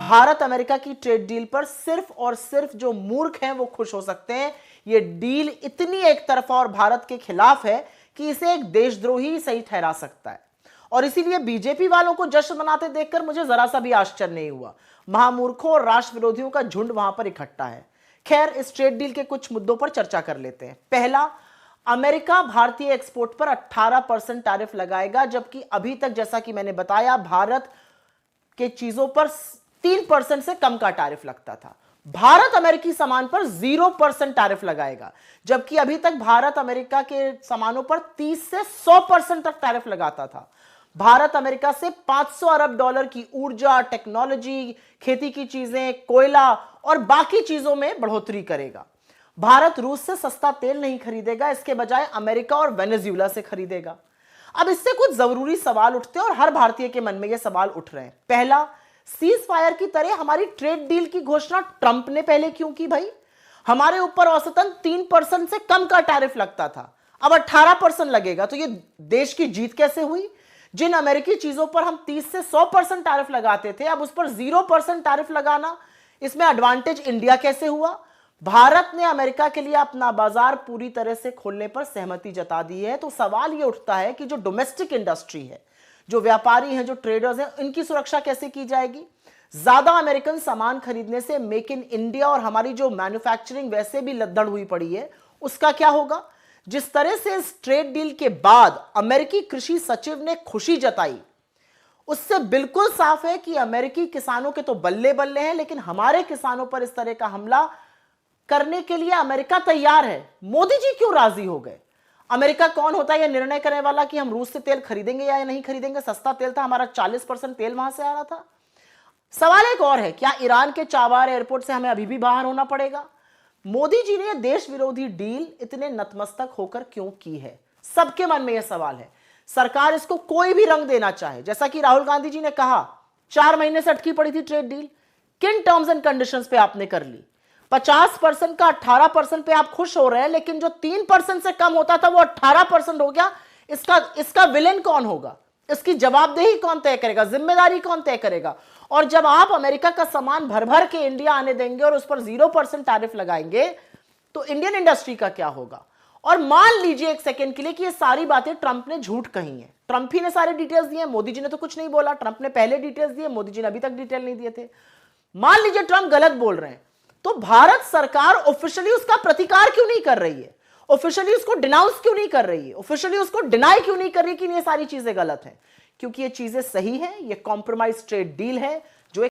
Bharat America की trade deal पर सिर्फ और सिर्फ जो मूर्ख हैं वो खुश हो सकते हैं। ये डील इतनी एक तरफा और भारत के खिलाफ है कि इसे एक देशद्रोही सही ठहरा सकता है। और इसीलिए बीजेपी वालों को जश्न मनाते देखकर मुझे जरा सा भी आश्चर्य नहीं हुआ। महामूर्खों और राष्ट्र विरोधियों का झुंड वहां पर इकट्ठा है। खैर, इस ट्रेड डील के कुछ मुद्दों पर चर्चा कर लेते हैं। पहला, अमेरिका भारतीय एक्सपोर्ट पर 18% टैरिफ लगाएगा, जबकि अभी तक जैसा कि मैंने बताया भारत के चीजों पर 3% से कम का टैरिफ लगता था। भारत अमेरिकी सामान पर 0% टैरिफ लगाएगा, जबकि अभी तक भारत अमेरिका के सामानों पर 30 से 100% तक टैरिफ लगाता था। भारत अमेरिका से 500 अरब डॉलर की ऊर्जा, टेक्नोलॉजी, खेती की चीजें, कोयला और बाकी चीजों में बढ़ोतरी करेगा। भारत रूस से सस्ता तेल नहीं खरीदेगा, इसके बजाय अमेरिका और वेनेजुएला से खरीदेगा। अब इससे कुछ जरूरी सवाल उठते हैं और हर भारतीय के मन में ये सवाल उठ रहे हैं। पहला, सीज फायर की तरह हमारी ट्रेड डील की घोषणा ट्रंप ने पहले क्यों की भाई? हमारे ऊपर औसतन 3% से कम का टैरिफ लगता था, अब 18% लगेगा, तो ये देश की जीत कैसे हुई? जिन अमेरिकी चीजों पर हम 30 से 100% टैरिफ लगाते थे, अब उस पर 0% टैरिफ लगाना, इसमें एडवांटेज इंडिया कैसे हुआ? भारत ने अमेरिका के लिए अपना बाजार पूरी तरह से खोलने पर सहमति जता दी है। तो सवाल यह उठता है कि जो डोमेस्टिक इंडस्ट्री है, जो व्यापारी हैं, जो ट्रेडर्स हैं, इनकी सुरक्षा कैसे की जाएगी? ज्यादा अमेरिकन सामान खरीदने से मेक इन इंडिया और हमारी जो मैन्युफैक्चरिंग वैसे भी लद्दड़ हुई पड़ी है, उसका क्या होगा? जिस तरह से इस ट्रेड डील के बाद अमेरिकी कृषि सचिव ने खुशी जताई, उससे बिल्कुल साफ है कि अमेरिकी किसानों के तो बल्ले बल्ले हैं, लेकिन हमारे किसानों पर इस तरह का हमला करने के लिए अमेरिका तैयार है। मोदी जी क्यों राजी हो गए? अमेरिका कौन होता है यह निर्णय करने वाला कि हम रूस से तेल खरीदेंगे या नहीं खरीदेंगे? सस्ता तेल था, हमारा 40% तेल वहां से आ रहा था। सवाल एक और है, क्या ईरान के चाबार एयरपोर्ट से हमें अभी भी बाहर होना पड़ेगा? मोदी जी ने देश विरोधी डील इतने नतमस्तक होकर क्यों की है? सबके मन में यह सवाल है। सरकार इसको कोई भी रंग देना चाहे, जैसा कि राहुल गांधी जी ने कहा 4 महीने से अटकी पड़ी थी ट्रेड डील, किन टर्म्स एंड कंडीशंस पे आपने कर ली? 50% का 18% पे आप खुश हो रहे हैं, लेकिन जो 3% से कम होता था वो 18% हो गया। इसका विलेन कौन होगा? इसकी जवाबदेही कौन तय करेगा? जिम्मेदारी कौन तय करेगा? और जब आप अमेरिका का सामान भर भर के इंडिया आने देंगे और उस पर 0% टैरिफ लगाएंगे, तो इंडियन इंडस्ट्री का क्या होगा? और मान लीजिए एक सेकेंड के लिए कि ये सारी बातें ट्रंप ने झूठ कही हैं, ट्रंप ही ने सारे डिटेल्स दिए, मोदी जी ने तो कुछ नहीं बोला। ट्रंप ने पहले डिटेल्स दिए, मोदी जी ने अभी तक डिटेल नहीं दिए थे। मान लीजिए ट्रंप गलत बोल रहे हैं, तो भारत सरकार ऑफिशियली उसका प्रतिकार क्यों नहीं कर रही है? ऑफिशियली उसको डिनाउंस क्यों नहीं कर रही है? ऑफिशियली उसको डिनाई क्यों नहीं कर रही कि ये सारी चीजें गलत हैं? क्योंकि ये चीजें सही हैं, ये कॉम्प्रोमाइज ट्रेड डील है।